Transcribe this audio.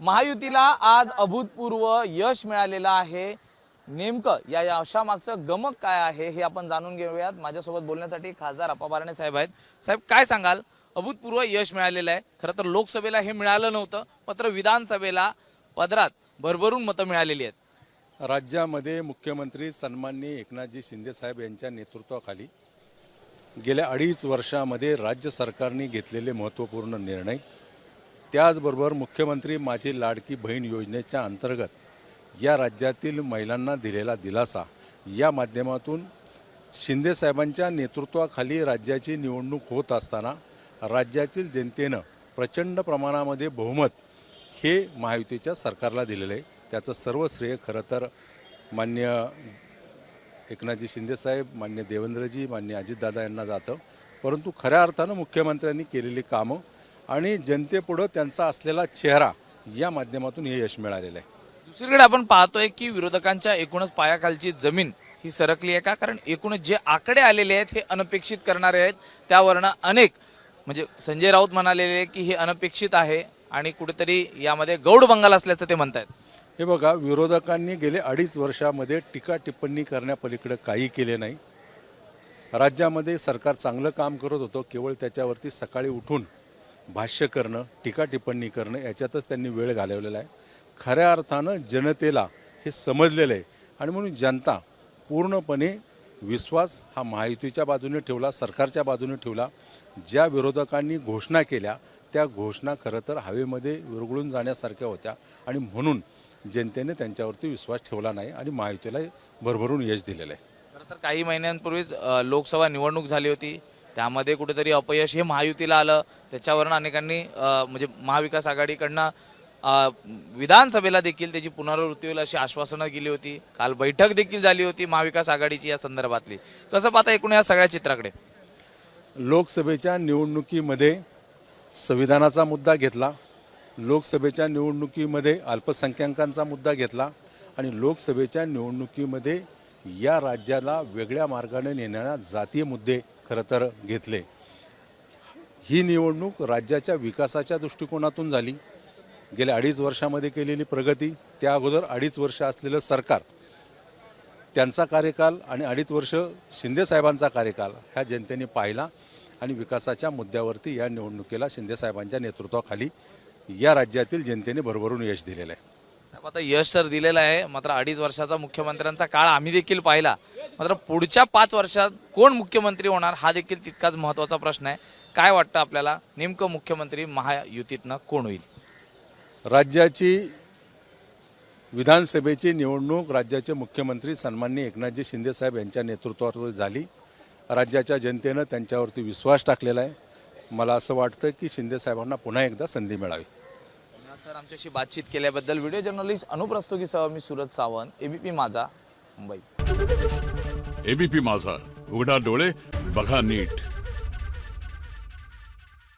महायुतीला आज अभूतपूर्व यश मिळालेलं आहे। नेमकं या यशामागचं गमक काय आहे हे आपण जाणून घेऊयात। माझ्यासोबत बोलण्यासाठी खासदार अप्पा बारणे साहेब आहेत। साहेब, काय सांगाल? अभूतपूर्व यश मिळालेलं आहे। खरं तर लोकसभेला हे मिळालं नव्हतं, मात्र विधानसभेला पदरात भरभरून मतं मिळालेली आहेत। राज्यामध्ये मुख्यमंत्री सन्माननीय एकनाथजी शिंदे साहेब यांच्या नेतृत्वाखाली गेल्या 2.5 वर्षामध्ये राज्य सरकारने घेतलेले महत्त्वपूर्ण निर्णय, त्याचबरोबर मुख्यमंत्री माझी लाडकी बहीण योजनेच्या अंतर्गत या राज्यातील महिलांना दिलेला दिलासा, या माध्यमातून शिंदे साहेबांच्या नेतृत्वाखाली राज्याची निवडणूक होत असताना राज्यातील जनतेनं प्रचंड प्रमाणामध्ये बहुमत हे महायुतीच्या सरकारला दिलेलं आहे। त्याचं सर्व श्रेय खरं तर माननीय एकनाथजी शिंदे साहेब, माननीय देवेंद्रजी, माननीय अजितदादा यांना जातं। परंतु खऱ्या अर्थानं मुख्यमंत्र्यांनी केलेली कामं आणि जनतेपुढं त्यांचा असलेला चेहरा, या माध्यमातून हे यश मिळालेलं आहे। दुसरीकडे आपण पाहतोय की विरोधकांच्या एकूणच पायाखालची जमीन ही सरकली आहे का? कारण एकूणच जे आकडे आलेले आहेत हे अनपेक्षित करणारे आहेत। त्यावरनं अनेक म्हणजे संजय राऊत म्हणालेले की हे अनपेक्षित आहे आणि कुठेतरी यामध्ये गौड बंगाल असल्याचं ते म्हणतात। हे बघा, विरोधकांनी गेले 2.5 वर्षामध्ये टीका टिप्पणी करण्यापलीकडे काही केले नाही। राज्यामध्ये सरकार चांगलं काम करत होतं, केवळ त्याच्यावरती सकाळी उठून भाष्य करणं, टीका टिप्पणी करणं याच्यातच त्यांनी वेळ घालवलेला आहे। खऱ्या अर्थानं जनतेला हे समजलेलं आहे आणि म्हणून जनता पूर्णपणे विश्वास हा महायुतीच्या बाजूने ठेवला, सरकारच्या बाजूने ठेवला। ज्या विरोधकांनी घोषणा केल्या त्या घोषणा खरं तर हवेमध्ये विरघळून जाण्यासारख्या होत्या आणि म्हणून जनतेने त्यांच्यावरती विश्वास ठेवला नाही आणि महायुतीला भरभरून यश दिलेलं आहे। खरं तर काही महिन्यांपूर्वीच लोकसभा निवडणूक झाली होती, त्यामध्ये कुठेतरी अपयश हे महायुतीला आलं। त्याच्यावरून अनेकांनी म्हणजे महाविकास आघाडीकडनं विधानसभेला देखील त्याची पुनरावृत्ती होईल अशी आश्वासनं दिली होती। काल बैठक देखील झाली होती महाविकास आघाडीची या संदर्भातली। कसं पाहता एकूण या सगळ्या चित्राकडे? लोकसभेच्या निवडणुकीमध्ये संविधानाचा मुद्दा घेतला, लोकसभेच्या निवडणुकीमध्ये अल्पसंख्याकांचा मुद्दा घेतला आणि लोकसभेच्या निवडणुकीमध्ये या राज्याला वेगळ्या मार्गाने नेणाऱ्या जातीय मुद्दे खरं तर घेतले। ही निवडणूक राज्याच्या विकासाच्या दृष्टिकोनातून झाली। गेल्या 2.5 वर्षामध्ये केलेली प्रगती, त्या अगोदर 2.5 वर्ष असलेलं सरकार, त्यांचा कार्यकाल आणि 2.5 वर्ष शिंदे साहेबांचा कार्यकाल ह्या जनतेने पाहिला आणि विकासाच्या मुद्द्यावरती या निवडणुकीला शिंदे साहेबांच्या नेतृत्वाखाली या राज्यातील जनतेने भरभरून यश दिलेलं आहे। आता यश तर दिलेलं आहे, मात्र 2.5 वर्षाचा मुख्यमंत्र्यांचा काळ आम्ही देखील पाहिला। मात्र पुढच्या 5 वर्षात कोण मुख्यमंत्री होणार हा देखील तितकाच महत्त्वाचा प्रश्न आहे। काय वाटतं आपल्याला, नेमकं मुख्यमंत्री महायुतीतनं कोण होईल? राज्याची विधानसभेची निवडणूक राज्याचे मुख्यमंत्री सन्माननीय एकनाथजी शिंदे साहेब यांच्या नेतृत्वावर झाली। राज्याच्या जनतेनं त्यांच्यावरती विश्वास टाकलेला आहे। मला असं वाटतं की शिंदे साहेबांना पुन्हा एकदा संधी मिळावी। सर, आमच्याशी बातचीत केल्याबद्दल व्हिडिओ जर्नलिस्ट अनुप रस्तोगीसह मी सूरज सावंत, एबीपी माझा, मुंबई। एबीपी माझा, उघडा डोळे बघा नीट।